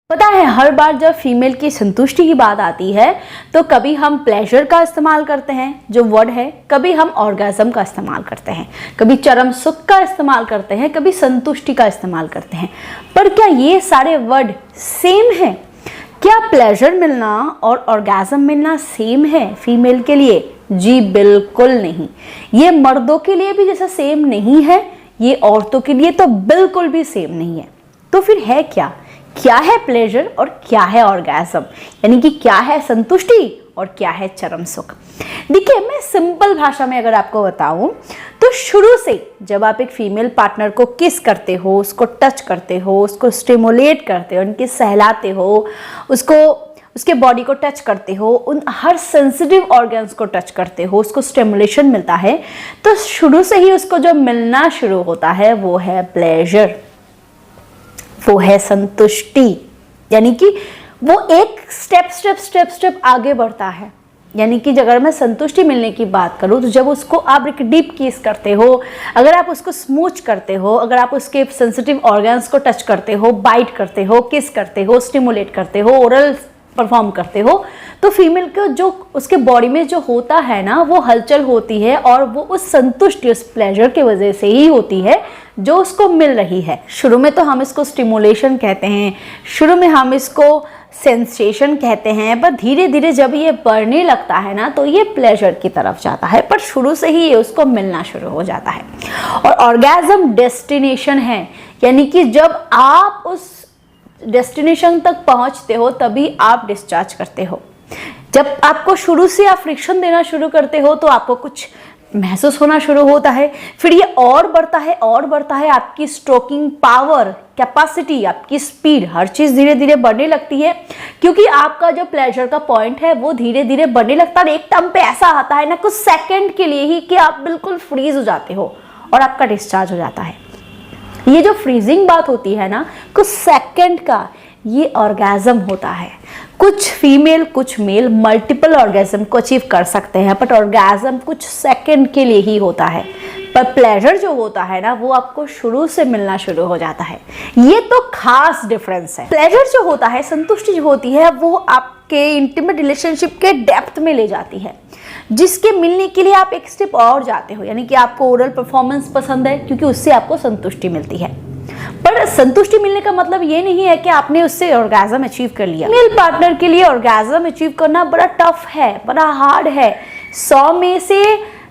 पता है, हर बार जब फीमेल की संतुष्टि की बात आती है तो कभी हम प्लेजर का इस्तेमाल करते हैं जो वर्ड है, कभी हम ऑर्गेज्म का इस्तेमाल करते हैं, कभी चरम सुख का इस्तेमाल करते हैं, कभी संतुष्टि का इस्तेमाल करते हैं। पर क्या ये सारे वर्ड सेम है? क्या प्लेजर मिलना और ऑर्गेज्म मिलना सेम है फीमेल के लिए? जी बिल्कुल नहीं। ये मर्दों के लिए भी जैसा सेम नहीं है, ये औरतों के लिए तो बिल्कुल भी सेम नहीं है। तो फिर है क्या? क्या है प्लेजर और क्या है ऑर्गेज्म? यानी कि क्या है संतुष्टि और क्या है चरम सुख? देखिए, मैं सिंपल भाषा में अगर आपको बताऊं तो शुरू से जब आप एक फीमेल पार्टनर को किस करते हो, उसको टच करते हो, उसको स्टिमुलेट करते हो, उनके सहलाते हो, उसके बॉडी को टच करते हो, उन हर सेंसिटिव ऑर्गन्स को टच करते हो, उसको स्टिमुलेशन मिलता है, तो शुरू से ही उसको जो मिलना शुरू होता है वो है प्लेजर, वो है संतुष्टि। यानी कि वो एक स्टेप आगे बढ़ता है। यानी कि अगर मैं संतुष्टि मिलने की बात करूं तो जब उसको आप एक डीप किस करते हो, अगर आप उसको स्मूच करते हो, अगर आप उसके सेंसिटिव ऑर्गन्स को टच करते हो, बाइट करते हो, किस करते हो, स्टिमुलेट करते हो, ओरल परफॉर्म करते हो, तो फीमेल को जो उसके बॉडी में जो होता है ना, वो हलचल होती है और वो उस संतुष्टि, उस प्लेजर की वजह से ही होती है जो उसको मिल रही है। शुरू में तो हम इसको स्टिमुलेशन कहते हैं, शुरू में हम इसको सेंसेशन कहते हैं, पर धीरे धीरे जब ये बढ़ने लगता है ना तो ये प्लेजर की तरफ जाता है, पर शुरू से ही ये उसको मिलना शुरू हो जाता है। और ऑर्गेज्म डेस्टिनेशन है, यानी कि जब आप उस डेस्टिनेशन तक पहुंचते हो तभी आप डिस्चार्ज करते हो। जब आपको शुरू से आप फ्रिक्शन देना शुरू करते हो तो आपको कुछ महसूस होना शुरू होता है, फिर ये और बढ़ता है, आपकी स्ट्रोकिंग पावर, कैपेसिटी, आपकी स्पीड, हर चीज धीरे धीरे बढ़ने लगती है, क्योंकि आपका जो प्लेजर का पॉइंट है वो धीरे धीरे बढ़ने लगता है। एक टाइम पे ऐसा आता है ना, कुछ सेकंड के लिए ही, कि आप बिल्कुल फ्रीज हो जाते हो और आपका डिस्चार्ज हो जाता है। ये जो फ्रीजिंग बात होती है ना, कुछ सेकंड का, ये ऑर्गेज्म होता है। कुछ फीमेल, कुछ मेल मल्टीपल ऑर्गेज्म को अचीव कर सकते हैं, बट ऑर्गेज्म कुछ सेकंड के लिए ही होता है। पर प्लेजर जो होता है ना, वो आपको शुरू से मिलना शुरू हो जाता है। ये तो खास डिफरेंस है। प्लेजर जो होता है, संतुष्टि जो होती है, वो आपके इंटीमेट रिलेशनशिप के डेप्थ में ले जाती है, जिसके मिलने के लिए आप एक स्टेप और जाते हो। यानी कि आपको ओरल परफॉर्मेंस पसंद है क्योंकि उससे आपको संतुष्टि मिलती है, पर संतुष्टि मिलने का मतलब ये नहीं है कि आपने उससे ऑर्गेज्म अचीव कर लिया। मेल पार्टनर के लिए ऑर्गेज्म अचीव करना बड़ा टफ है, बड़ा हार्ड है। 100 में से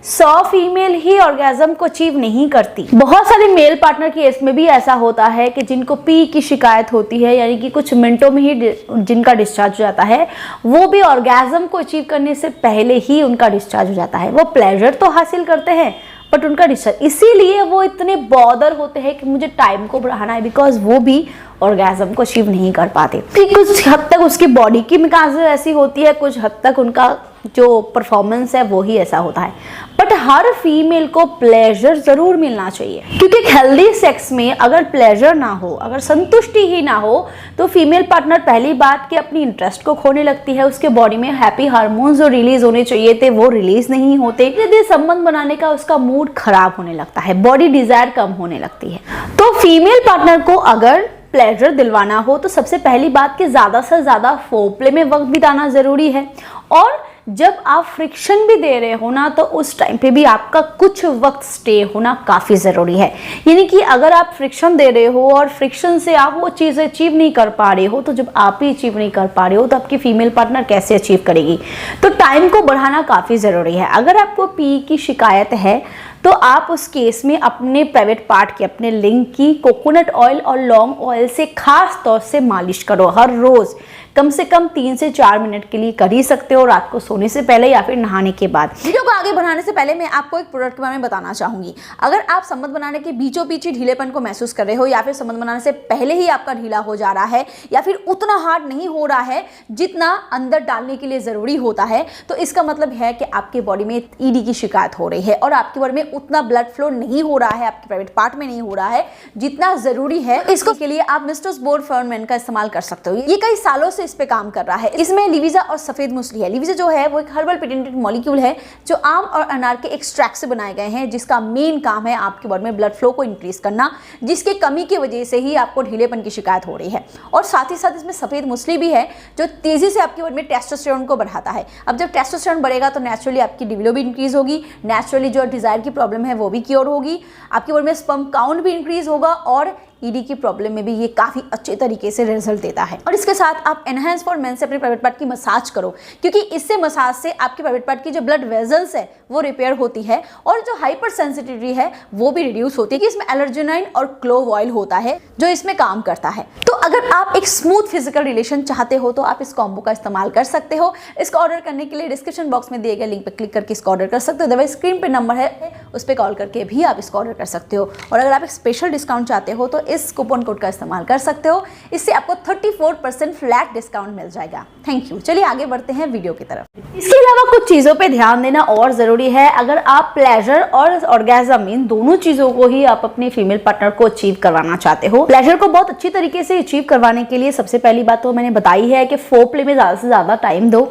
100 फीमेल ही ऑर्गेज्म को अचीव नहीं करती। बहुत सारे मेल पार्टनर की केस में भी ऐसा होता है कि जिनको पी की शिकायत होती है, यानी कि कुछ मिनटों में ही जिनका डिस्चार्ज हो जाता है, वो भी ऑर्गेज्म को अचीव करने से पहले ही उनका डिस्चार्ज हो जाता है। वो प्लेजर तो हासिल करते हैं बट उनका डिस्चार्ज, इसीलिए वो इतने बॉदर होते हैं कि मुझे टाइम को बढ़ाना है, बिकॉज वो भी ऑर्गेज्म को अचीव नहीं कर पाते। कुछ हद तक उसकी बॉडी की मिजाज ऐसी होती है, कुछ हद तक उनका जो परफॉर्मेंस है वो ही ऐसा होता है। बट हर फीमेल को प्लेजर जरूर मिलना चाहिए, क्योंकि हेल्दी सेक्स में अगर प्लेजर ना हो, अगर संतुष्टि ही ना हो, तो फीमेल पार्टनर पहली बात कि अपनी इंटरेस्ट को खोने लगती है। उसके बॉडी में हैप्पी हार्मोन्स जो रिलीज होने चाहिए थे वो रिलीज नहीं होते। धीरे संबंध बनाने का उसका मूड खराब होने लगता है, बॉडी डिजायर कम होने लगती है। तो फीमेल पार्टनर को अगर प्लेजर दिलवाना हो तो सबसे पहली बात कि ज्यादा से ज्यादा फोरप्ले में वक्त बिताना जरूरी है, और जब आप फ्रिक्शन भी दे रहे हो ना तो उस टाइम पे भी आपका कुछ वक्त स्टे होना काफी जरूरी है। यानी कि अगर आप फ्रिक्शन दे रहे हो और फ्रिक्शन से आप वो चीजें अचीव नहीं कर पा रहे हो, तो जब आप ही अचीव नहीं कर पा रहे हो तो आपकी फीमेल पार्टनर कैसे अचीव करेगी? तो टाइम को बढ़ाना काफी जरूरी है। अगर आपको पी की शिकायत है तो आप उस केस में अपने प्राइवेट पार्ट की, अपने लिंग की कोकोनट ऑयल और लौंग ऑयल से खास तौर से मालिश करो हर रोज, कम से कम 3 से 4 मिनट के लिए कर ही सकते हो, रात को सोने से पहले या फिर नहाने के बाद। वीडियो को आगे बढ़ाने से पहले मैं आपको एक प्रोडक्ट के बारे में बताना चाहूंगी। अगर आप संबंध बनाने के बीचों बीच ही ढीलेपन को महसूस कर रहे हो, या फिर संबंध बनाने से पहले ही आपका ढीला हो जा रहा है, या फिर उतना हार्ड नहीं हो रहा है जितना अंदर डालने के लिए जरूरी होता है, तो इसका मतलब है कि आपके बॉडी में ईडी की शिकायत हो रही है और आपकी बॉडी में उतना ब्लड फ्लो नहीं हो रहा है, आपके प्राइवेट पार्ट में नहीं हो रहा है जितना जरूरी है। इसको के लिए आप मिस्टर्स बोर्ड फर्मेंट का इस्तेमाल कर सकते हो। ये कई सालों से इस पे काम कर रहा है। इसमें लिविजा और सफेद मूसली है। लिविजा जो है वो एक हर्बल पेटेंटेड मॉलिक्यूल है जो आम और अनार के एक्सट्रैक्ट से बनाए गए हैं, जिसका मेन काम है आपके बॉडी में ब्लड फ्लो को इंक्रीज करना, जिसकी कमी की वजह से ही आपको ढीलेपन की शिकायत हो रही है। और साथ ही साथ इसमें सफेद मूसली भी है जो तेजी से आपके बॉडी में टेस्टोस्टेरोन को बढ़ाता है। अब जब टेस्टोस्टेरोन बढ़ेगा तो नेचुरली आपकी लिबिडो भी इंक्रीज होगी, नेचुरली जो डिजायर की प्रॉब्लम है वो भी क्योर होगी, आपकी बॉडी में स्पर्म काउंट भी इंक्रीज होगा और ईडी की प्रॉब्लम में भी ये काफी अच्छे तरीके से रिजल्ट देता है। और इसके साथ आप एनहांस फॉर मेन से अपने प्राइवेट पार्ट की मसाज करो, क्योंकि इससे मसाज से आपके प्राइवेट पार्ट की जो ब्लड वेजल्स है वो रिपेयर होती है और जो हाइपर सेंसिटिविटी है वो भी रिड्यूस होती है, कि इसमें एलर्जेनाइन और क्लोव ऑयल होता है जो इसमें काम करता है। तो अगर आप एक स्मूथ फिजिकल रिलेशन चाहते हो तो आप इस कॉम्बो का इस्तेमाल कर सकते हो। इसका ऑर्डर करने के लिए डिस्क्रिप्शन बॉक्स में दिए गए लिंक पर क्लिक करके इसका ऑर्डर कर सकते हो, अदरवाइज स्क्रीन पे नंबर है उस पर कॉल करके भी आप इसका ऑर्डर कर सकते हो। और अगर आप एक स्पेशल डिस्काउंट चाहते हो तो इस कूपन कोड का इस्तेमाल कर सकते हो, इससे आपको 34% फ्लैट डिस्काउंट मिल जाएगा। Thank you. चलिए आगे बढ़ते हैं वीडियो की तरफ। इसके अलावा कुछ चीजों पे ध्यान देना और जरूरी है। अगर आप प्लेजर और ऑर्गेज्म इन दोनों चीजों को ही आप अपने फीमेल पार्टनर को अचीव करवाना चाहते हो, प्लेजर को बहुत अच्छी तरीके से अचीव करवाने के लिए सबसे पहली बात तो मैंने बताई है कि फोरप्ले में ज्यादा से ज्यादा टाइम दो।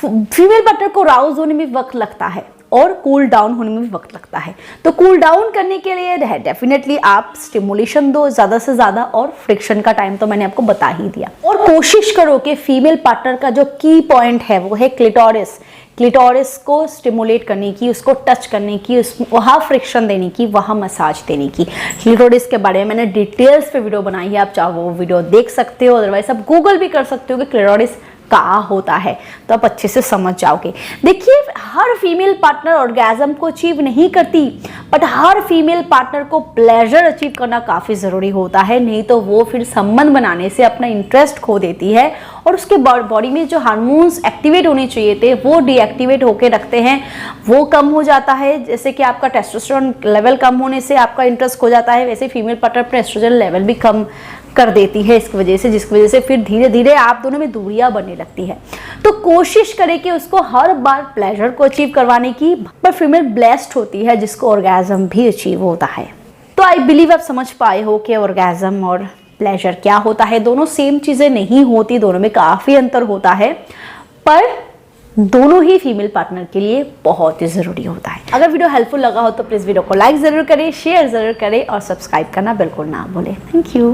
फीमेल पार्टनर को राउज होने में वक्त लगता है और कूल डाउन होने में भी वक्त लगता है, तो कूल डाउन करने के लिए डेफिनेटली आप स्टिमुलेशन दो ज़्यादा से ज़्यादा, और फ्रिक्शन का टाइम तो मैंने आपको बता ही दिया। और कोशिश करो कि फीमेल पार्टनर का जो की पॉइंट है वो है क्लिटोरिस। क्लिटोरिस को स्टिमुलेट करने की, उसको टच करने की, वहाँ फ्रिक्शन देने की, वहाँ मसाज देने की। क्लिटोरिस के बारे में मैंने डिटेल्स पे वीडियो बनाई है, आप चाहो वो वीडियो देख सकते हो, अदरवाइज आप गूगल भी कर सकते हो कि क्लिटोरिस कहाँ होता है, तो आप अच्छे से समझ जाओगे। देखिए, हर फीमेल पार्टनर ऑर्गेज्म को अचीव नहीं करती, बट हर फीमेल पार्टनर को प्लेजर अचीव करना काफ़ी ज़रूरी होता है, नहीं तो वो फिर संबंध बनाने से अपना इंटरेस्ट खो देती है और उसके बॉडी में जो हार्मोन्स एक्टिवेट होने चाहिए थे वो डीएक्टिवेट होके रखते हैं, वो कम हो जाता है। जैसे कि आपका टेस्टोस्टेरोन लेवल कम होने से आपका इंटरेस्ट खो जाता है, वैसे फीमेल पार्टनर पर एस्ट्रोजन लेवल भी कम कर देती है इसकी वजह से, जिसकी वजह से फिर धीरे धीरे आप दोनों में दूरियां बनने लगती है। तो कोशिश करें कि उसको हर बार प्लेजर को अचीव करवाने की, पर फीमेल ब्लेस्ड होती है जिसको ऑर्गेज्म भी अचीव होता है। तो आई बिलीव आप समझ पाए हो कि ऑर्गेज्म और प्लेजर क्या होता है। दोनों सेम चीज़ें नहीं होती, दोनों में काफ़ी अंतर होता है, पर दोनों ही फीमेल पार्टनर के लिए बहुत ही ज़रूरी होता है। अगर वीडियो हेल्पफुल लगा हो तो प्लीज़ वीडियो को लाइक ज़रूर करें, शेयर ज़रूर करें और सब्सक्राइब करना बिल्कुल ना भूलें। Thank you.